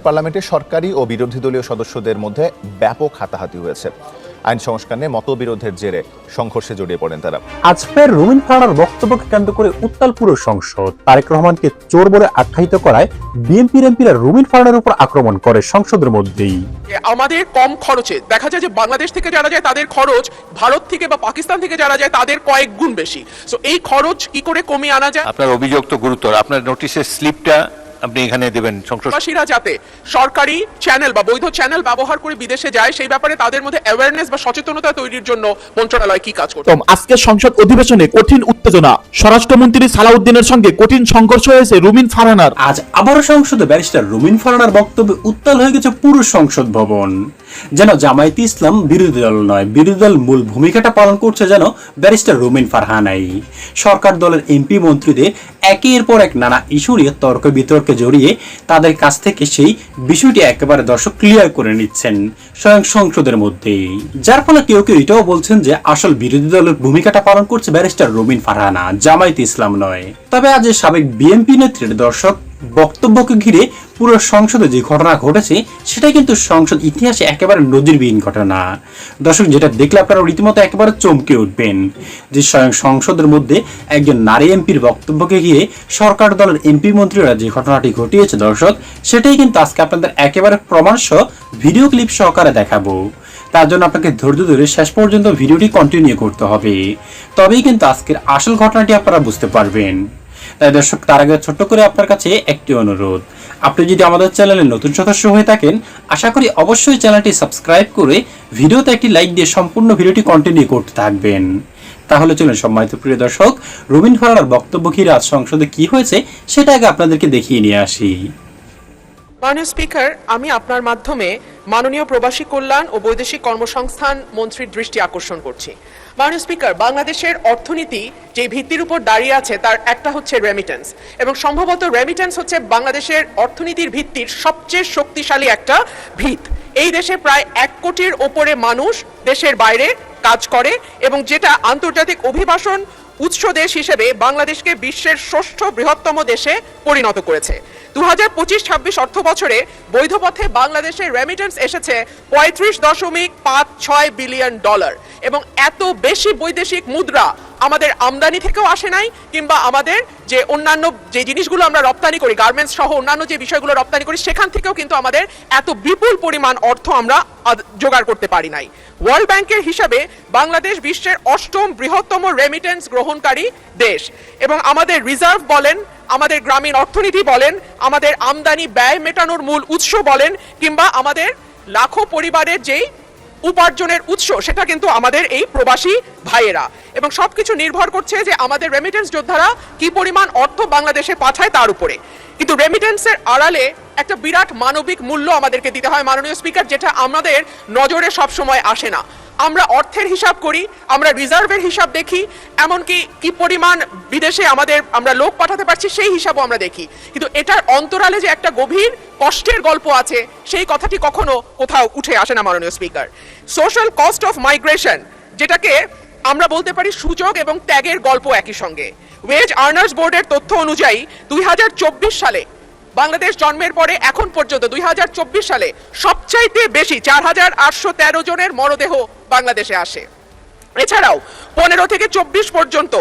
পার্লামেন্টে সরকারি ও বিরোধী দলীয় সদস্যদের মধ্যে ব্যাপক হাতাহাতি হয়েছে। আইন সংস্কার নিয়ে মতবিরোধের জেরে সংঘর্ষে জড়িয়ে পড়েন তারা। আজ ফের রুমিন ফারহানার বক্তব্যকে কেন্দ্র করে উত্তাল পুরো সংসদ। তারেক রহমানকে চোর বলে আখ্যায়িত করায় বিএনপির এমপিরা রুমিন ফারহানার উপর আক্রমণ করে সংসদের মধ্যেই। আমাদের কম খরচে দেখা যায় যে বাংলাদেশ থেকে যারা যায় তাদের খরচ ভারত থেকে বা পাকিস্তান থেকে যারা যায় তাদের কয়েক গুণ বেশি। সো এই খরচ কি করে কমিয়ে আনা যায়? আপনার অভিযোগ তো গুরুতর, আপনার নোটিশের স্লিপটা আপনি এখানে দেবেন। সংসদবাসীরা যাতে সরকারি চ্যানেল বা বৈধ চ্যানেল ব্যবহার করে বিদেশে যায় সেই ব্যাপারে তাদের মধ্যে অ্যাওয়ারনেস বা সচেতনতা তৈরির জন্য মন্ত্রণালয় কি কাজ করছে? আজকে সংসদ অধিবেশনে কঠিন উত্তেজনা, স্বরাষ্ট্রমন্ত্রী সালাউদ্দিনের সঙ্গে কঠিন সংঘর্ষ হয়েছে রুমিন ফারহানার। আজ আবারও সংসদে ব্যারিস্টার রুমিন ফারহানার বক্তব্যে উত্তাল হয়ে গেছে পুরো সংসদ ভবন। যেন জামায়াতে ইসলাম বিরোধী দল নয়, বিরোধী দল মূল ভূমিকাটা পালন করছে যেন ব্যারিস্টার রুমিন ফারহানাই। সরকার দলের এমপি মন্ত্রীদের একের পর এক নানা ইস্যু নিয়ে তর্ক বিতর্কে জড়িয়ে তাদের কাছ থেকে সেই বিষয়টি একেবারে দর্শক ক্লিয়ার করে নিচ্ছেন স্বয়ং সংসদের মধ্যেই। যার ফলে কেউ কেউ এটাও বলছেন যে আসল বিরোধী দলের ভূমিকাটা পালন করছে ব্যারিস্টার রুমিন ফারহানা, জামায়াতে ইসলাম নয়। তবে আজ সাবেক বিএনপি নেত্রীর দর্শক বক্তব্যকে ঘিরে পুরো সংসদে যে ঘটনা ঘটেছে সেটাই কিন্তু সংসদ ইতিহাসে একেবারে নজিরবিহীন ঘটনা। দর্শক, যেটা দেখলে আপনারা রীতিমতো একেবারে চমকে উঠবেন যে স্বয়ং সংসদের মধ্যে একজন নারী এমপির বক্তব্যকে ঘিরে সরকার দলের এমপি মন্ত্রীরা যে ঘটনাটি ঘটিয়েছে দর্শক, সেটাই কিন্তু আজকে আপনাদের একেবারে প্রমাণসহ ভিডিও ক্লিপ সহকারে দেখাবো। তার জন্য আপনাকে ধৈর্য ধরে শেষ পর্যন্ত ভিডিওটি কন্টিনিউ করতে হবে, তবেই কিন্তু আজকের আসল ঘটনাটি আপনারা বুঝতে পারবেন। তাই দর্শক, তার আগে ছোট্ট করে আপনার কাছে একটি অনুরোধ, আপনি যদি আমাদের চ্যানেলে নতুন সদস্য হয়ে থাকেন আশা করি অবশ্যই চ্যানেলটি সাবস্ক্রাইব করে ভিডিওতে একটি লাইক দিয়ে সম্পূর্ণ ভিডিওটি কন্টিনিউ করতে থাকবেন। তাহলে চলুন সম্মানিত প্রিয় দর্শক, রুমিন ফারহানার বক্তব্য ঘিরে আজ সংসদে কি হয়েছে সেটা আগে আপনাদেরকে দেখিয়ে নিয়ে আসি। মাননীয় স্পিকার, আমি আপনার মাধ্যমে মাননীয় প্রবাসী কল্যাণ ও বৈদেশিক কর্মসংস্থান মন্ত্রীর দৃষ্টি আকর্ষণ করছি। মাননীয় স্পিকার, বাংলাদেশের অর্থনীতি যে ভিত্তির উপর দাঁড়িয়ে আছে তার একটা হচ্ছে রেমিটেন্স, এবং সম্ভবত রেমিটেন্স হচ্ছে বাংলাদেশের অর্থনীতির ভিত্তির সবচেয়ে শক্তিশালী একটা ভিত। এই দেশে প্রায় 1 কোটির ওপরে মানুষ দেশের বাইরে কাজ করে এবং যেটা আন্তর্জাতিক অভিবাসন উৎস দেশ হিসেবে বাংলাদেশকে বিশ্বের 6ষ্ঠ বৃহত্তম দেশে পরিণত করেছে। 2025-26 অর্থ বছরে বৈধ পথে বাংলাদেশের রেমিটেন্স এসেছে $35.56 বিলিয়ন, এবং এত বেশি বৈদেশিক মুদ্রা আমাদের আমদানি থেকেও আসে নাই, কিংবা আমাদের যে অন্যান্য যে জিনিসগুলো আমরা রপ্তানি করি, গার্মেন্টস সহ অন্যান্য যে বিষয়গুলো রপ্তানি করি, সেখান থেকেও কিন্তু আমাদের এত বিপুল পরিমাণ অর্থ আমরা জোগাড় করতে পারি নাই। ওয়ার্ল্ড ব্যাংকের হিসাবে বাংলাদেশ বিশ্বের 8ম বৃহত্তম রেমিটেন্স গ্রহণকারী দেশ, এবং আমাদের রিজার্ভ বলেন, আমাদের গ্রামীণ অর্থনীতি বলেন, আমাদের আমদানি ব্যয় মেটানোর মূল উৎস বলেন, কিংবা আমাদের লাখো পরিবারের যেই উপার্জনের উৎস, সেটা কিন্তু আমাদের এই প্রবাসী ভাইয়েরা, এবং সবকিছু নির্ভর করছে যে আমাদের রেমিটেন্স যোদ্ধারা কি পরিমাণ অর্থ বাংলাদেশে পাঠায় তার উপরে। কিন্তু রেমিটেন্সের আড়ালে একটা বিরাট মানবিক মূল্য আমাদেরকে দিতে হয় মাননীয় স্পিকার, যেটা আমাদের নজরে সবসময় আসে না। আমরা অর্থের হিসাব করি, আমরা রিজার্ভের হিসাব দেখি, এমনকি কি পরিমাণ বিদেশে আমরা লোক পাঠাতে পারছি সেই হিসাবও আমরা দেখি, কিন্তু এটার অন্তরালে যে একটা গভীর কষ্টের গল্প আছে সেই কথাটি কখনো কোথাও উঠে আসে না মাননীয় speaker. Social cost of migration, যেটাকে আমরা বলতে পারি সুযোগ এবং ত্যাগের গল্প একই সঙ্গে। ওয়েজ আর্নার্স বোর্ডের তথ্য অনুযায়ী 2024 সালে বাংলাদেশ জন্মের পরে এখন পর্যন্ত 2024 সালে সবচাইতে বেশি 4813 জনের মরদেহ বাংলাদেশে আসে। এছাড়াও 15 থেকে 24 পর্যন্ত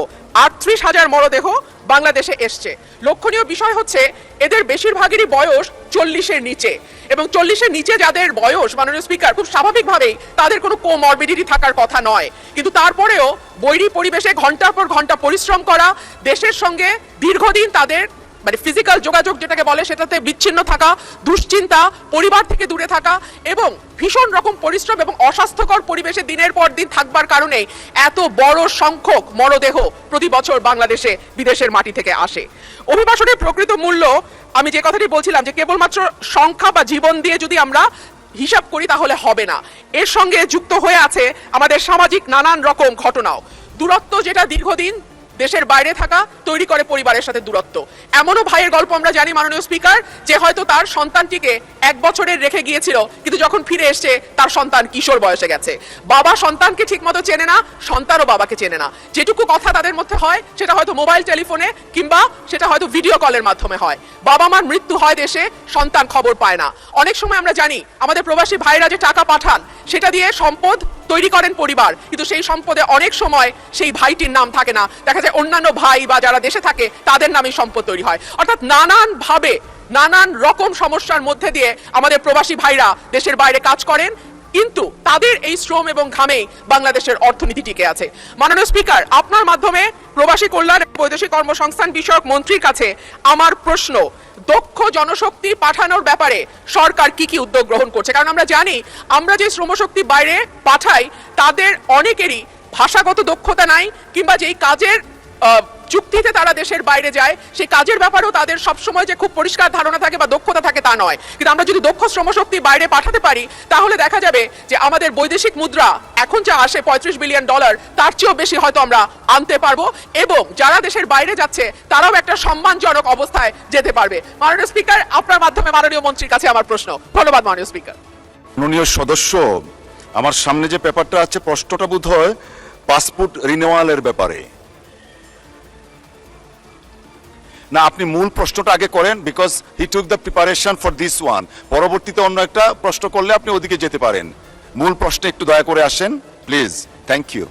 38,000 মরদেহ বাংলাদেশে এসছে। লক্ষণীয় বিষয় হচ্ছে এদের বেশিরভাগেরই বয়স 40-এর নিচে, এবং 40-এর নিচে যাদের বয়স মাননীয় স্পিকার, খুব স্বাভাবিকভাবেই তাদের কোনো কোমরবিডিটি থাকার কথা নয়, কিন্তু তারপরেও বৈরী পরিবেশে ঘন্টার পর ঘন্টা পরিশ্রম করা, দেশের সঙ্গে দীর্ঘদিন তাদের ফিজিক্যাল যোগাযোগ যেটাকে বলে সেটাতে বিচ্ছিন্ন থাকা, দুশ্চিন্তা, পরিবার থেকে দূরে থাকা, এবং ভীষণ রকম পরিশ্রম এবং অস্বাস্থ্যকর পরিবেশে দিনের পর দিন থাকবার কারণে এত বড় সংখ্যক মরদেহ প্রতি বছর বাংলাদেশে বিদেশের মাটি থেকে আসে। অভিবাসনের প্রকৃত মূল্য, আমি যে কথাটি বলছিলাম যে কেবলমাত্র সংখ্যা বা জীবন দিয়ে যদি আমরা হিসাব করি তাহলে হবে না, এর সঙ্গে যুক্ত হয়ে আছে আমাদের সামাজিক নানান রকম ঘটনাও। দূরত্ব যেটা দীর্ঘদিন দেশের বাইরে থাকা তৈরি করে পরিবারের সাথে দূরত্ব। এমনও ভাইয়ের গল্প আমরা জানি মাননীয় স্পিকার, যে হয়তো তার সন্তানটিকে 1 বছরের রেখে গিয়েছিল, কিন্তু যখন ফিরে এসছে তার সন্তান কিশোর বয়সে গেছে। বাবা সন্তানকে ঠিকমতো চেনে না, সন্তানও বাবাকে চেনে না। যেটুকু কথা তাদের মধ্যে হয় সেটা হয়তো মোবাইল টেলিফোনে কিংবা সেটা হয়তো ভিডিও কলের মাধ্যমে হয়। বাবা মার মৃত্যু হয় দেশে, সন্তান খবর পায় না। অনেক সময় আমরা জানি আমাদের প্রবাসী ভাইরা যে টাকা পাঠান সেটা দিয়ে সম্পদ তৈরি করেন পরিবার, কিন্তু সেই সম্পদে অনেক সময় সেই ভাইটির নাম থাকে না, দেখা যায় অন্যান্য ভাই বা যারা দেশে থাকে তাদের নামে সম্পদ তৈরি হয়। অর্থাৎ নানান ভাবে নানান রকম সমস্যার মধ্যে দিয়ে আমাদের প্রবাসী ভাইরা দেশের বাইরে কাজ করেন, কিন্তু তাদের এই শ্রম এবং ঘামেই বাংলাদেশের অর্থনীতি টিকে আছে। মাননীয় স্পিকার, আপনার মাধ্যমে প্রবাসী কল্যাণ এবং বৈদেশিক কর্মসংস্থান বিষয়ক মন্ত্রীর কাছে আমার প্রশ্ন, দক্ষ জনশক্তি পাঠানোর ব্যাপারে সরকার কি কি উদ্যোগ গ্রহণ করছে? কারণ আমরা জানি আমরা যে শ্রমশক্তি বাইরে পাঠাই তাদের অনেকেরই ভাষাগত দক্ষতা নাই, কিংবা যেই কাজের চুক্তিতে তারা দেশের বাইরে যায় সেই কাজের ব্যাপারেও তাদের সবসময় যে খুব পরিষ্কার ধারণা থাকে বা দক্ষতা থাকে তা নয়। কিন্তু আমরা যদি দক্ষ শ্রমশক্তি বাইরে পাঠাতে পারি তাহলে দেখা যাবে যে আমাদের বৈদেশিক মুদ্রা এখন যা আসে $35 বিলিয়ন, তার চেয়েও বেশি হয়তো আমরা আনতে পারবো, এবং যারা দেশের বাইরে যাচ্ছে তারাও একটা সম্মানজনক অবস্থায় যেতে পারবে। মাননীয় স্পিকার, আপনার মাধ্যমে মাননীয় মন্ত্রীর কাছে আমার প্রশ্ন। ধন্যবাদ মাননীয় স্পিকার। মাননীয় সদস্য, আমার সামনে যে পেপারটা আছে প্রশ্নটা বোধহয় পাসপোর্ট রিনিউয়ালের ব্যাপারে না, আপনি মূল প্রশ্নটা আগে করেন, because he took the preparation for this one. পরবর্তীতে অন্য একটা প্রশ্ন করলে আপনি ওদিকে যেতে পারেন। মূল প্রশ্নে একটু দয়া করে আসেন প্লিজ। Thank you.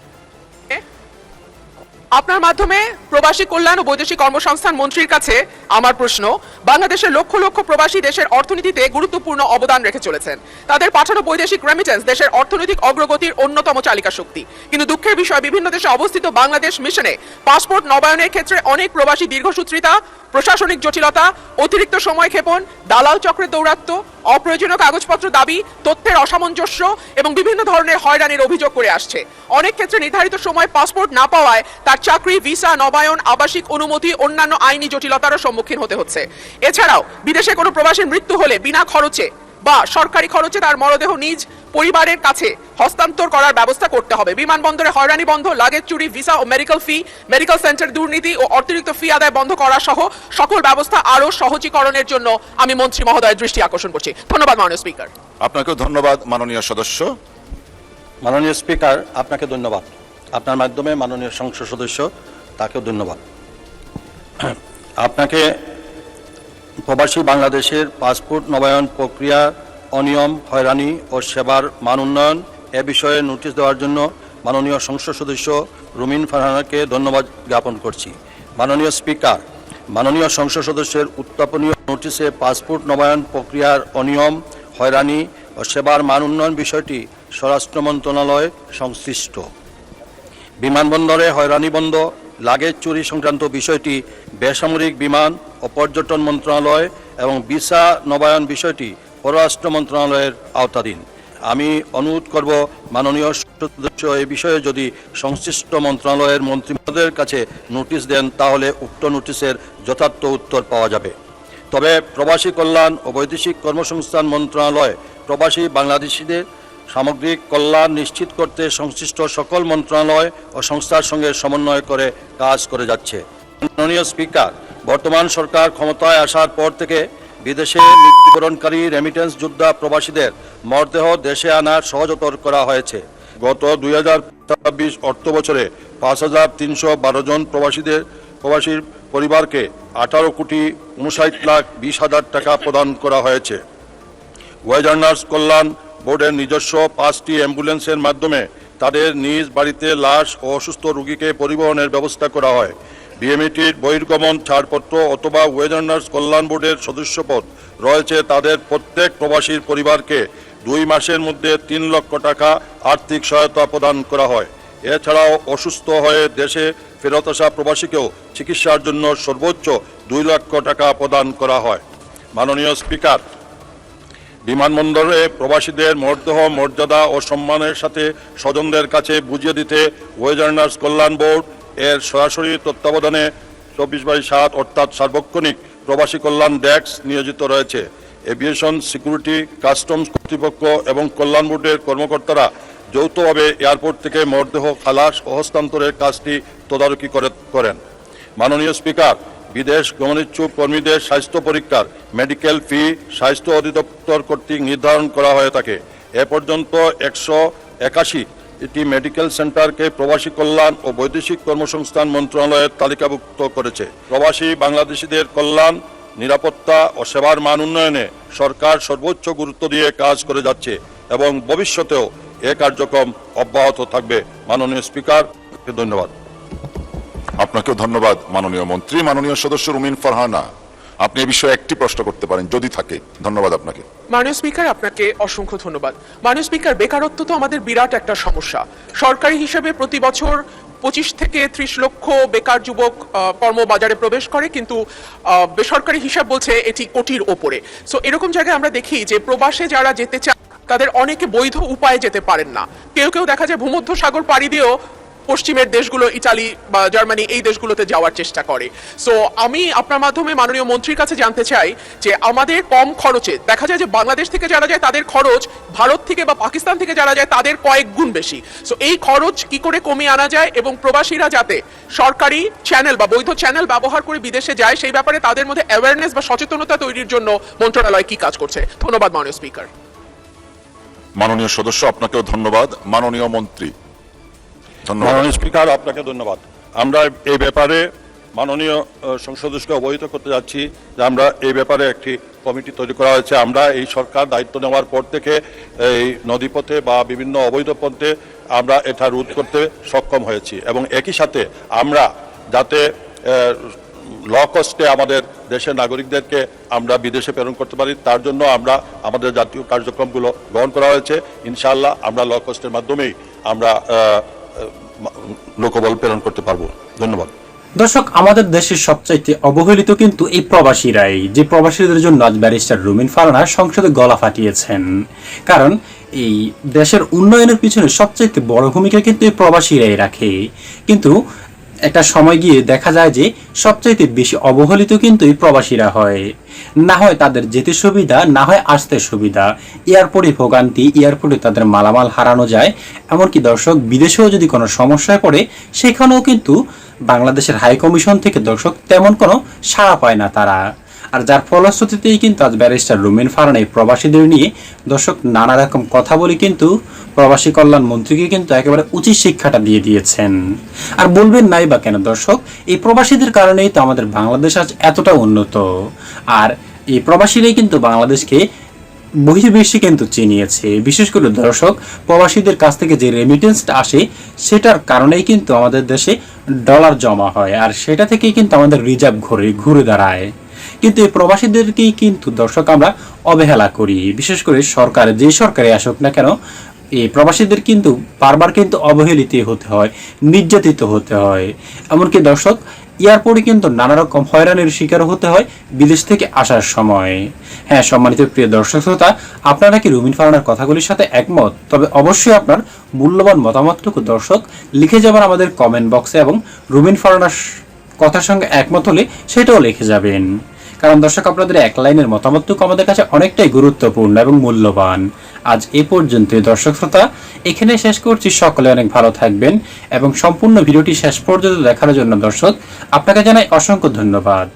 আপনার মাধ্যমে প্রবাসী কল্যাণ ও বৈদেশিক কর্মসংস্থান মন্ত্রীর কাছে আমার প্রশ্ন, বাংলাদেশের লক্ষ লক্ষ প্রবাসী দেশের অর্থনীতিতে গুরুত্বপূর্ণ অবদান রেখে চলেছেন। তাদের পাঠানো বৈদেশিক রেমিটেন্স দেশের অর্থনৈতিক অগ্রগতির অন্যতম চালিকা শক্তি। কিন্তু দুঃখের বিষয়, বিভিন্ন দেশে অবস্থিত বাংলাদেশ মিশনে পাসপোর্ট নবায়নের ক্ষেত্রে অনেক প্রবাসী দীর্ঘসূত্রিতা, প্রশাসনিক জটিলতা, অতিরিক্ত সময় ক্ষেপণ, দালাল চক্রের দৌরাত্ম্য, অপ্রয়োজনীয় কাগজপত্র দাবি, তথ্যের অসামঞ্জস্য এবং বিভিন্ন ধরনের হয়রানির অভিযোগ করে আসছে। অনেক ক্ষেত্রে নির্ধারিত সময় পাসপোর্ট না পাওয়ায় তার চাকরি, ভিসা, নবায়ন, আবাসিক অনুমতি, অন্যান্য আইনি জটিলতারও সম্মুখীন হতে হচ্ছে। এছাড়াও বিদেশে কোনো প্রবাসীর মৃত্যু হলে বিনা খরচে বা সরকারি খরচে তার মরদেহ নিজ পরিবারের কাছে হস্তান্তর করার ব্যবস্থা করতে হবে। বিমানবন্দরে হয়রানি বন্ধ, লাগেজ চুরি, ভিসা ও মেডিকেল ফি, মেডিকেল সেন্টার দুর্নীতি ও অতিরিক্ত ফি আদায় বন্ধ করা সহ সকল ব্যবস্থা আরও সহজীকরণের জন্য আমি মন্ত্রী মহোদয়ের দৃষ্টি আকর্ষণ করছি। ধন্যবাদ মাননীয় স্পিকার। আপনাকেও ধন্যবাদ মাননীয় সদস্য। মাননীয় স্পিকার, আপনাকে ধন্যবাদ। আপনার মাধ্যমে মাননীয় সংসদ সদস্য তাকেও ধন্যবাদ। আপনাকে প্রবাসী বাংলাদেশের পাসপোর্ট নবায়ন প্রক্রিয়া অনিয়ম, হয়রানি ও সেবার মান উন্নয়ন এ বিষয়ে নোটিশ দেওয়ার জন্য মাননীয় সংসদ সদস্য রুমিন ফারহানাকে ধন্যবাদ জ্ঞাপন করছি। মাননীয় স্পিকার, মাননীয় সংসদ সদস্যের উত্থাপনীয় নোটিশে পাসপোর্ট নবায়ন প্রক্রিয়ার অনিয়ম, হয়রানি ও সেবার মান উন্নয়ন বিষয়টি স্বরাষ্ট্র মন্ত্রণালয় সংশ্লিষ্ট। বিমানবন্দরে হয়রানি বন্ধ, লাগেজ চুরি সংক্রান্ত বিষয়টি বেসামরিক বিমান ও পর্যটন মন্ত্রণালয় এবং ভিসা নবায়ন বিষয়টি পররাষ্ট্র মন্ত্রণালয়ের আওতাধীন। আমি অনুরোধ করব মাননীয় সদস্য এই বিষয়ে যদি সংশ্লিষ্ট মন্ত্রণালয়ের মন্ত্রী মহোদয়ের কাছে নোটিশ দেন তাহলে উক্ত নোটিশের যথার্থ উত্তর পাওয়া যাবে। তবে প্রবাসী কল্যাণ ও বৈদেশিক কর্মসংস্থান মন্ত্রণালয় প্রবাসী বাংলাদেশিদের সামগ্রিক কল্যাণ নিশ্চিত করতে সংশ্লিষ্ট সকল মন্ত্রণালয় ও সংস্থার সঙ্গে সমন্বয় করে কাজ করে যাচ্ছে। মাননীয় স্পিকার, বর্তমান সরকার ক্ষমতায় আসার পর থেকে বিদেশে মৃত্যুবরণকারী রেমিটেন্স যোদ্ধা প্রবাসীদের মরদেহ দেশে আনার সহজতর করা হয়েছে। গত 2024 অর্থ বছরে 5,312 জন প্রবাসীর পরিবারকে 18,59,20,000 টাকা প্রদান করা হয়েছে। ওয়েজার্নার্স কল্যাণ বোর্ডের নিজস্ব 5টি অ্যাম্বুলেন্সের মাধ্যমে তাদের নিজ বাড়িতে লাশ ও অসুস্থ রোগীকে পরিবহনের ব্যবস্থা করা হয়। বিএমইটির বহির্গমন ছাড়পত্র অথবা ওয়েজার্নার্স কল্যাণ বোর্ডের সদস্যপদ রয়েছে তাদের প্রত্যেক প্রবাসীর পরিবারকে 2 মাসের মধ্যে 3 লক্ষ টাকা আর্থিক সহায়তা প্রদান করা হয়। এছাড়াও অসুস্থ হয়ে দেশে ফেরত আসা প্রবাসীকেও চিকিৎসার জন্য সর্বোচ্চ 2 লক্ষ টাকা প্রদান করা হয়। মাননীয় স্পিকার, বিমানবন্দরে প্রবাসীদের মরদেহ মর্যাদা ও সম্মানের সাথে স্বজনদের কাছে বুঝিয়ে দিতে ওয়েজার্নার্স কল্যাণ বোর্ড এর সরাসরি তত্ত্বাবধানে 24/7 অর্থাৎ সার্বক্ষণিক প্রবাসী কল্যাণ ডেস্ক নিয়োজিত রয়েছে। এভিয়েশন সিকিউরিটি, কাস্টমস কর্তৃপক্ষ এবং কল্যাণ বোর্ডের কর্মকর্তারা যৌথভাবে এয়ারপোর্ট থেকে মরদেহ খালাস ও হস্তান্তরের কাজটি তদারকি করেন। মাননীয় স্পিকার, বিদেশ গমনেচ্ছুক কর্মীদের স্বাস্থ্য পরীক্ষার মেডিকেল ফি স্বাস্থ্য অধিদপ্তর কর্তৃক নির্ধারণ করা হয়ে থাকে। এ পর্যন্ত 181টি মেডিকেল সেন্টারকে প্রবাসী কল্যাণ ও বৈদেশিক কর্মসংস্থান মন্ত্রণালয়ের তালিকাভুক্ত করেছে। প্রবাসী বাংলাদেশিদের কল্যাণ, নিরাপত্তা ও সেবার মান উন্নয়নে সরকার সর্বোচ্চ গুরুত্ব দিয়ে কাজ করে যাচ্ছে এবং ভবিষ্যতেও এ কার্যক্রম অব্যাহত থাকবে। মাননীয় স্পিকার, ধন্যবাদ। আপনাকেও ধন্যবাদ মাননীয় মন্ত্রী। মাননীয় সদস্য রুমিন ফারহানা, আপনি এ বিষয়ে একটি প্রশ্ন করতে পারেন যদি থাকে। ধন্যবাদ আপনাকে। মাননীয় স্পিকার, আপনাকে অসংখ্য ধন্যবাদ। মাননীয় স্পিকার, বেকারত্ব তো আমাদের বিরাট একটা সমস্যা। সরকারি হিসেবে প্রতি বছর 25 থেকে 30 লক্ষ বেকার যুবক কর্মবাজারে প্রবেশ করে, কিন্তু বেসরকারি হিসাব বলছে এটি কোটির ওপরে। সো এরকম জায়গায় আমরা দেখি যে প্রবাসে যারা যেতে চায় তাদের অনেকে বৈধ উপায়ে যেতে পারেন না। কেউ কেউ দেখা যায় ভূমধ্য সাগর পাড়ি দিয়েও পশ্চিমের দেশগুলো, ইতালি বা জার্মানি, এই দেশগুলোতে যাওয়ার চেষ্টা করে। সো আমি আপনার মাধ্যমে মাননীয় মন্ত্রীর কাছে জানতে চাই যে আমাদের কম খরচে, দেখা যায় যে বাংলাদেশ থেকে যারা যায় তাদের খরচ ভারত থেকে বা পাকিস্তান থেকে যারা যায় তাদের কয়েক গুণ বেশি। সো এই খরচ কি করে কমিয়ে আনা যায় এবং প্রবাসীরা যাতে সরকারি চ্যানেল বা বৈধ চ্যানেল ব্যবহার করে বিদেশে যায়, সেই ব্যাপারে তাদের মধ্যে অ্যাওয়ারনেস বা সচেতনতা তৈরির জন্য মন্ত্রণালয় কি কাজ করছে? ধন্যবাদ মাননীয় স্পিকার। মাননীয় সদস্য, আপনাকেও ধন্যবাদ। মাননীয় মন্ত্রী। ধন্যবাদ। মাননীয় স্পিকার, আপনাকে ধন্যবাদ। আমরা এই ব্যাপারে মাননীয় সংসদকে অবহিত করতে যাচ্ছি যে আমরা এই ব্যাপারে একটি কমিটি তৈরি করা হয়েছে। আমরা এই সরকার দায়িত্ব নেওয়ার পর থেকে এই নদীপথে বা বিভিন্ন অবৈধ পথে আমরা এটা রোধ করতে সক্ষম হয়েছি এবং একই সাথে আমরা যাতে ল কস্টে আমাদের দেশের নাগরিকদেরকে আমরা বিদেশে প্রেরণ করতে পারি, তার জন্য আমরা আমাদের জাতীয় কার্যক্রমগুলো গ্রহণ করা হয়েছে। ইনশাআল্লাহ আমরা ল কস্টের মাধ্যমেই আমরা লোকবল প্রেরণ করতে পারবো। ধন্যবাদ। দর্শক, আমাদের দেশের সবচাইতে অবহেলিত কিন্তু এই প্রবাসীরাই, যে প্রবাসীদের জন্য আজ ব্যারিস্টার রুমিন ফারহানা সংসদে গলা ফাটিয়েছেন। কারণ এই দেশের উন্নয়নের পিছনে সবচাইতে বড় ভূমিকা কিন্তু এই প্রবাসীরাই রাখে। কিন্তু একটা সময় গিয়ে দেখা যায় যে সবচাইতে বেশি অবহেলিত কিন্তু এই প্রবাসীরা হয়। না হয় তাদের যেতে সুবিধা, না হয় আসতে সুবিধা, এয়ারপোর্টে ভোগান্তি, এয়ারপোর্টে তাদের মালামাল হারানো যায়। এমনকি দর্শক, বিদেশেও যদি কোনো সমস্যায় পড়ে সেখানেও কিন্তু বাংলাদেশের হাই কমিশন থেকে দর্শক তেমন কোনো সাড়া পায় না তারা। আর যার ফলশ্রুতিতেই কিন্তু আজ ব্যারিস্টার রুমিন ফারহানা এই প্রবাসীদের নিয়ে দর্শক নানা রকম কথা বলে কিন্তু প্রবাসী কল্যাণ মন্ত্রীকে কিন্তু একেবারে উচিত শিক্ষাটা দিয়ে দিয়েছেন। আর বলবেন নাই বা কেন দর্শক, এই প্রবাসীদের কারণেই তো আমাদের বাংলাদেশ আজ এতটা উন্নত। আর এই প্রবাসীরাই কিন্তু বাংলাদেশকে বহির্বিশ্বে কিন্তু চিনিয়েছে। বিশেষ করে দর্শক, প্রবাসীদের কাছ থেকে যে রেমিটেন্সটা আসে সেটার কারণেই কিন্তু আমাদের দেশে ডলার জমা হয়, আর সেটা থেকেই কিন্তু আমাদের রিজার্ভ ঘুরে দাঁড়ায়। কিন্তু এই প্রবাসীদেরকেই কিন্তু দর্শক আমরা অবহেলা করি। বিশেষ করে সরকার, যে সরকারে আসুক না কেন, এই প্রবাসীদের কিন্তু বারবার কিন্তু অবহেলিত হতে হয়, নির্যাতিত হতে হয়। এমনকি দর্শক, এয়ারপোর্টে কিন্তু নানা রকম হয়রানির শিকার হতে হয় বিদেশ থেকে আসার সময়। হ্যাঁ সম্মানিত প্রিয় দর্শক শ্রোতা, আপনারা কি রুমিন ফারহানার কথাগুলির সাথে একমত? তবে অবশ্যই আপনার মূল্যবান মতামতটুকু দর্শক লিখে যাবেন আমাদের কমেন্ট বক্সে, এবং রুমিন ফারহানার কথার সঙ্গে একমত হলে সেটাও লিখে যাবেন। কারণ দর্শক, আপনাদের এক লাইনের মতামতটুকু আমাদের কাছে অনেকটাই গুরুত্বপূর্ণ এবং মূল্যবান। আজ এ পর্যন্ত দর্শক শ্রোতা, এখানে শেষ করছি। সকলে অনেক ভালো থাকবেন এবং সম্পূর্ণ ভিডিওটি শেষ পর্যন্ত দেখার জন্য দর্শক আপনাকে জানাই অসংখ্য ধন্যবাদ।